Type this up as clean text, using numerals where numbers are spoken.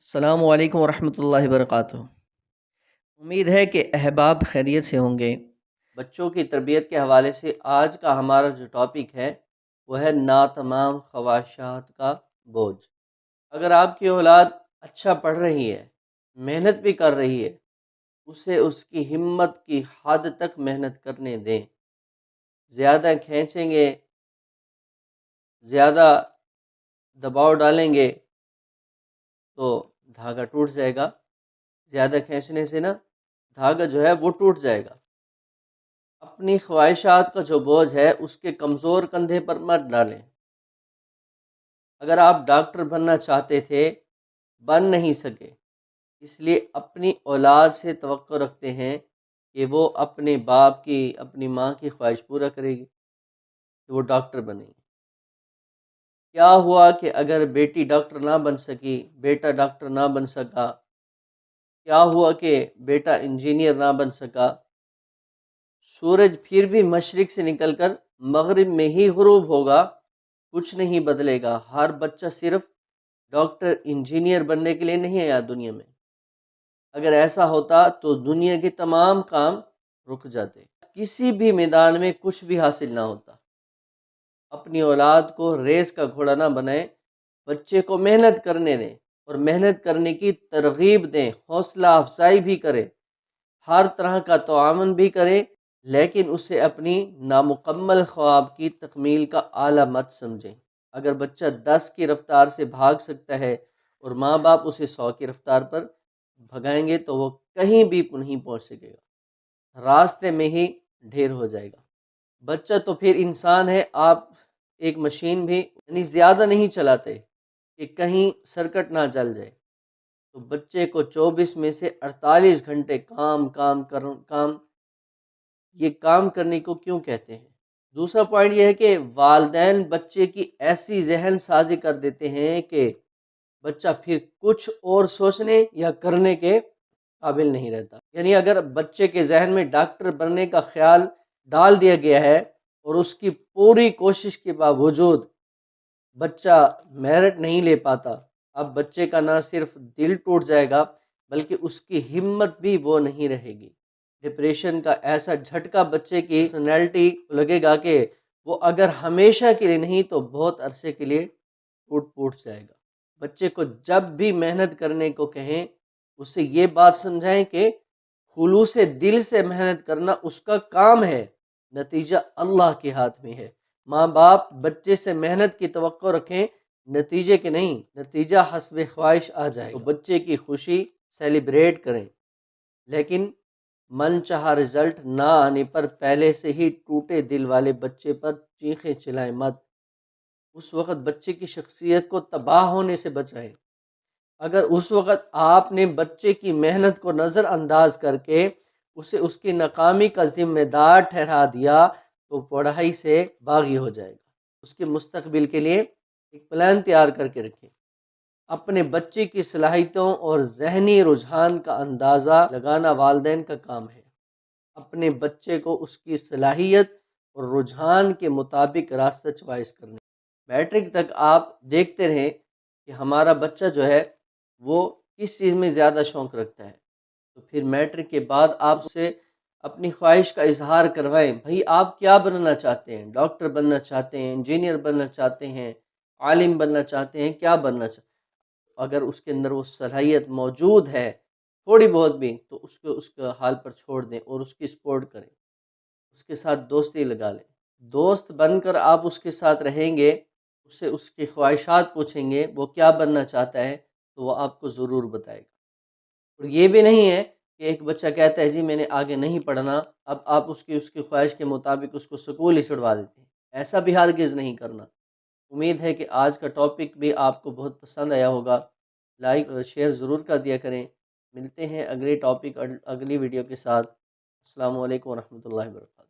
السلام علیکم ورحمۃ اللہ وبرکاتہ۔ امید ہے کہ احباب خیریت سے ہوں گے۔ بچوں کی تربیت کے حوالے سے آج کا ہمارا جو ٹاپک ہے وہ ہے ناتمام خواہشات کا بوجھ۔ اگر آپ کی اولاد اچھا پڑھ رہی ہے، محنت بھی کر رہی ہے، اسے اس کی ہمت کی حد تک محنت کرنے دیں۔ زیادہ کھینچیں گے، زیادہ دباؤ ڈالیں گے تو دھاگا ٹوٹ جائے گا۔ زیادہ کھینچنے سے نا دھاگا جو ہے وہ ٹوٹ جائے گا۔ اپنی خواہشات کا جو بوجھ ہے اس کے کمزور کندھے پر مت ڈالیں۔ اگر آپ ڈاکٹر بننا چاہتے تھے، بن نہیں سکے، اس لیے اپنی اولاد سے توقع رکھتے ہیں کہ وہ اپنے باپ کی، اپنی ماں کی خواہش پورا کرے گی کہ وہ ڈاکٹر بنے گی۔ کیا ہوا کہ اگر بیٹی ڈاکٹر نہ بن سکی، بیٹا ڈاکٹر نہ بن سکا؟ کیا ہوا کہ بیٹا انجینئر نہ بن سکا؟ سورج پھر بھی مشرق سے نکل کر مغرب میں ہی غروب ہوگا، کچھ نہیں بدلے گا۔ ہر بچہ صرف ڈاکٹر انجینئر بننے کے لیے نہیں آیا دنیا میں۔ اگر ایسا ہوتا تو دنیا کے تمام کام رک جاتے، کسی بھی میدان میں کچھ بھی حاصل نہ ہوتا۔ اپنی اولاد کو ریس کا گھوڑا نہ بنائیں، بچے کو محنت کرنے دیں اور محنت کرنے کی ترغیب دیں، حوصلہ افزائی بھی کریں، ہر طرح کا تعاون بھی کریں، لیکن اسے اپنی نامکمل خواب کی تکمیل کا آلہ مت سمجھیں۔ اگر بچہ 10 کی رفتار سے بھاگ سکتا ہے اور ماں باپ اسے 100 کی رفتار پر بھگائیں گے تو وہ کہیں بھی نہیں پہنچ سکے گا، راستے میں ہی ڈھیر ہو جائے گا۔ بچہ تو پھر انسان ہے، آپ ایک مشین بھی زیادہ نہیں چلاتے کہ کہیں سرکٹ نہ چل جائے۔ تو بچے کو 24 میں سے 48 گھنٹے یہ کام کرنے کو کیوں کہتے ہیں؟ دوسرا پوائنٹ یہ ہے کہ والدین بچے کی ایسی ذہن سازی کر دیتے ہیں کہ بچہ پھر کچھ اور سوچنے یا کرنے کے قابل نہیں رہتا۔ یعنی اگر بچے کے ذہن میں ڈاکٹر بننے کا خیال ڈال دیا گیا ہے اور اس کی پوری کوشش کے باوجود بچہ میرٹ نہیں لے پاتا، اب بچے کا نہ صرف دل ٹوٹ جائے گا بلکہ اس کی ہمت بھی وہ نہیں رہے گی۔ ڈپریشن کا ایسا جھٹکا بچے کی پرسنالٹی کو لگے گا کہ وہ اگر ہمیشہ کے لیے نہیں تو بہت عرصے کے لیے ٹوٹ جائے گا۔ بچے کو جب بھی محنت کرنے کو کہیں، اسے یہ بات سمجھائیں کہ خلوص دل سے محنت کرنا اس کا کام ہے، نتیجہ اللہ کے ہاتھ میں ہے۔ ماں باپ بچے سے محنت کی توقع رکھیں، نتیجے کے نہیں، نتیجہ حسب خواہش آ جائے تو بچے کی خوشی سیلیبریٹ کریں، لیکن من چاہا رزلٹ نہ آنے پر پہلے سے ہی ٹوٹے دل والے بچے پر چیخیں چلائیں مت۔ اس وقت بچے کی شخصیت کو تباہ ہونے سے بچائیں۔ اگر اس وقت آپ نے بچے کی محنت کو نظر انداز کر کے اسے اس کی ناکامی کا ذمہ دار ٹھہرا دیا تو پڑھائی سے باغی ہو جائے گا۔ اس کے مستقبل کے لیے ایک پلان تیار کر کے رکھیں۔ اپنے بچے کی صلاحیتوں اور ذہنی رجحان کا اندازہ لگانا والدین کا کام ہے۔ اپنے بچے کو اس کی صلاحیت اور رجحان کے مطابق راستہ چوائس کرنا۔ میٹرک تک آپ دیکھتے رہیں کہ ہمارا بچہ جو ہے وہ کس چیز میں زیادہ شوق رکھتا ہے، تو پھر میٹرک کے بعد آپ سے اپنی خواہش کا اظہار کروائیں۔ بھائی آپ کیا بننا چاہتے ہیں؟ ڈاکٹر بننا چاہتے ہیں، انجینئر بننا چاہتے ہیں، عالم بننا چاہتے ہیں، کیا بننا چاہتے ہیں؟ اگر اس کے اندر وہ صلاحیت موجود ہے تھوڑی بہت بھی تو اس کے حال پر چھوڑ دیں اور اس کی سپورٹ کریں، اس کے ساتھ دوستی لگا لیں۔ دوست بن کر آپ اس کے ساتھ رہیں گے، اسے اس کی خواہشات پوچھیں گے، وہ کیا بننا چاہتا ہے تو وہ آپ کو ضرور بتائے گا۔ اور یہ بھی نہیں ہے کہ ایک بچہ کہتا ہے جی میں نے آگے نہیں پڑھنا، اب آپ اس کی خواہش کے مطابق اس کو سکول ہی چھڑوا دیتے ہیں، ایسا بھی ہرگز نہیں کرنا۔ امید ہے کہ آج کا ٹاپک بھی آپ کو بہت پسند آیا ہوگا، لائک اور شیئر ضرور کر دیا کریں۔ ملتے ہیں اگلے ٹاپک اور اگلی ویڈیو کے ساتھ۔ السلام علیکم ورحمۃ اللہ وبرکاتہ۔